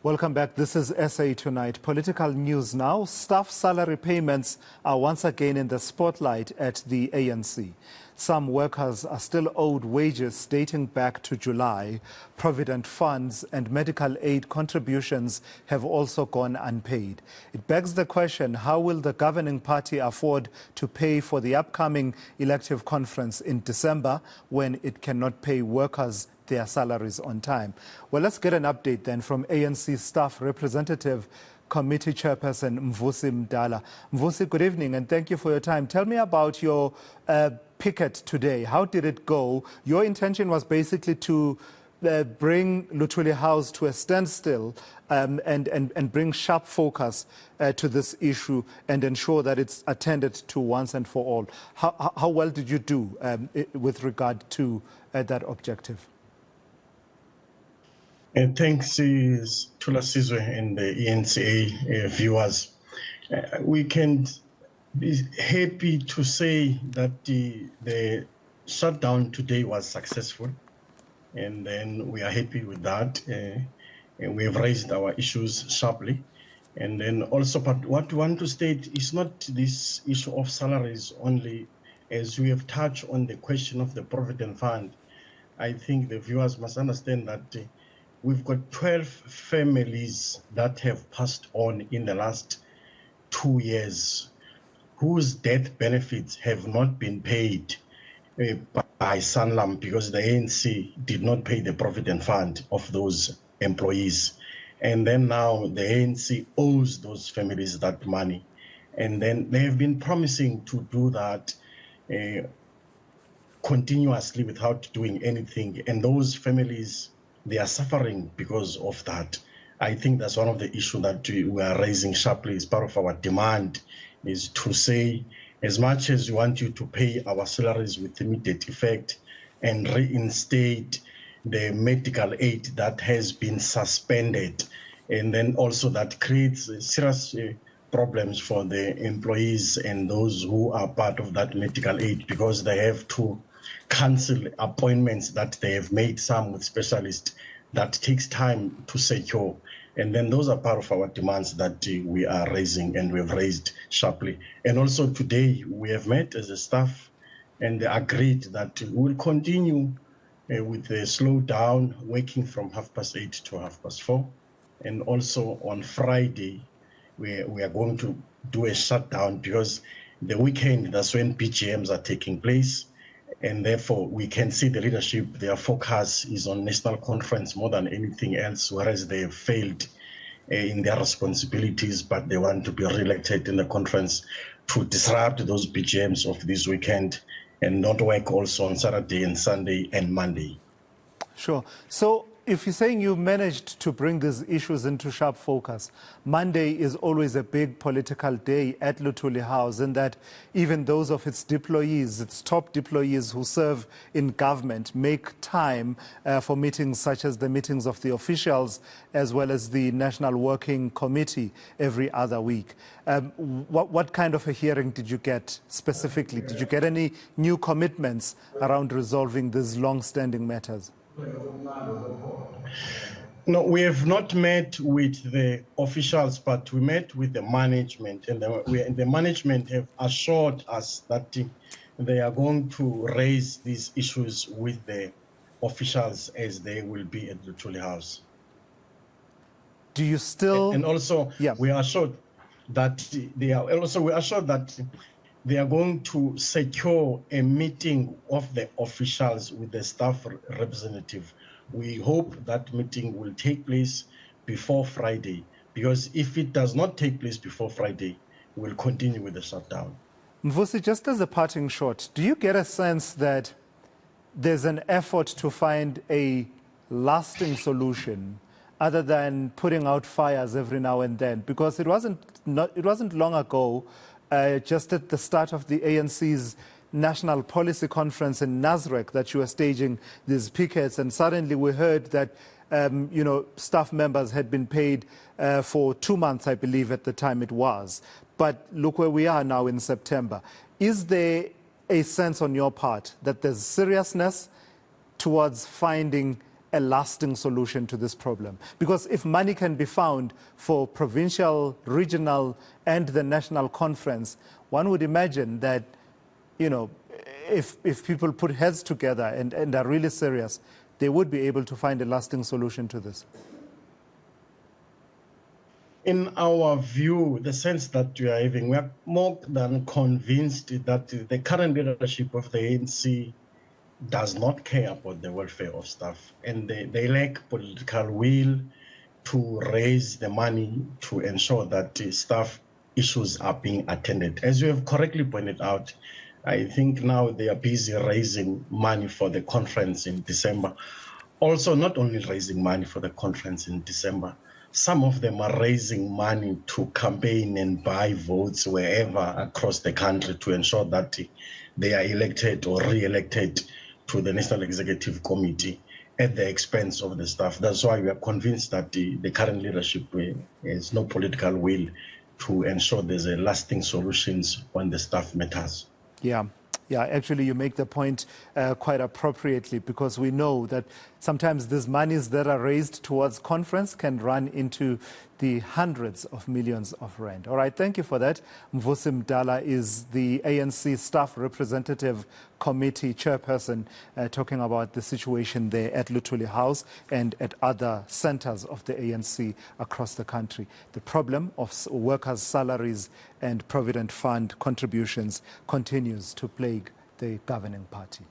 Welcome back. This is SA Tonight. Political news now. Staff salary payments are once again in the spotlight at the ANC. Some workers are still owed wages dating back to July. Provident funds and medical aid contributions have also gone unpaid. It begs the question, how will the governing party afford to pay for the upcoming elective conference in December when it cannot pay workers their salaries on time? Well, let's get an update then from ANC Staff Representative Committee Chairperson Mvusi Mdala. Mvusi, good evening and thank you for your time. Tell me about your picket today. How did it go? Your intention was basically to bring Luthuli House to a standstill and bring sharp focus to this issue and ensure that it's attended to once and for all. How well did you do with regard to that objective? And thanks to Thulasizwe and the eNCA viewers. We can be happy to say that the shutdown today was successful, and then we are happy with that. And we have raised our issues sharply. And then also, but what we want to state is not this issue of salaries only, as we have touched on the question of the Provident Fund. I think the viewers must understand that we've got 12 families that have passed on in the last 2 years whose death benefits have not been paid by Sanlam because the ANC did not pay the Provident Fund of those employees. And then now the ANC owes those families that money. And then they have been promising to do that continuously without doing anything. And those families, they are suffering because of that. I think that's one of the issues that we are raising sharply as part of our demand, is to say, as much as we want you to pay our salaries with immediate effect and reinstate the medical aid that has been suspended, and then also that creates serious problems for the employees and those who are part of that medical aid because they have to cancel appointments that they have made, some with specialists, that takes time to secure. And then those are part of our demands that we are raising and we've raised sharply. And also today we have met as a staff and agreed that we will continue with the slow down, working from 8:30 to 4:30. And also on Friday, we are going to do a shutdown because the weekend, that's when PGMs are taking place. And therefore, we can see the leadership, their focus is on national conference more than anything else, whereas they have failed in their responsibilities, but they want to be re-elected in the conference to disrupt those BGMs of this weekend and not work also on Saturday and Sunday and Monday. Sure. So if you're saying you managed to bring these issues into sharp focus, Monday is always a big political day at Luthuli House, in that even those of its deployees, its top deployees who serve in government, make time for meetings such as the meetings of the officials as well as the National Working Committee every other week. What kind of a hearing did you get specifically? Did you get any new commitments around resolving these long-standing matters? No, we have not met with the officials, but we met with the management, and the management have assured us that they are going to raise these issues with the officials as they will be at the Luthuli House. Do you still? And also, yeah, we are assured that they are going to secure a meeting of the officials with the staff representative. We hope that meeting will take place before Friday, because if it does not take place before Friday, we'll continue with the shutdown. Mvusi, just as a parting shot, do you get a sense that there's an effort to find a lasting solution other than putting out fires every now and then? Because it wasn't long ago, just at the start of the ANC's National Policy Conference in Nasrec, that you were staging these pickets, and suddenly we heard that staff members had been paid for 2 months, I believe at the time it was. But look where we are now in September. Is there a sense on your part that there's seriousness towards finding a lasting solution to this problem? Because if money can be found for provincial, regional, and the national conference, one would imagine that, you know, if people put heads together and are really serious, they would be able to find a lasting solution to this. In our view, the sense that we are having, we are more than convinced that the current leadership of the ANC does not care about the welfare of staff, and they lack political will to raise the money to ensure that staff issues are being attended. As you have correctly pointed out, I think now they are busy raising money for the conference in December. Also, not only raising money for the conference in December, some of them are raising money to campaign and buy votes wherever across the country to ensure that they are elected or re-elected to the National Executive Committee at the expense of the staff. That's why we are convinced that the current leadership has no political will to ensure there's a lasting solutions on the staff matters. Yeah. Yeah, actually, you make the point quite appropriately, because we know that sometimes these monies that are raised towards conference can run into the hundreds of millions of rand. All right, thank you for that. Mvusi Mdala is the ANC Staff Representative Committee chairperson, talking about the situation there at Luthuli House and at other centers of the ANC across the country. The problem of workers' salaries and provident fund contributions continues to plague the governing party.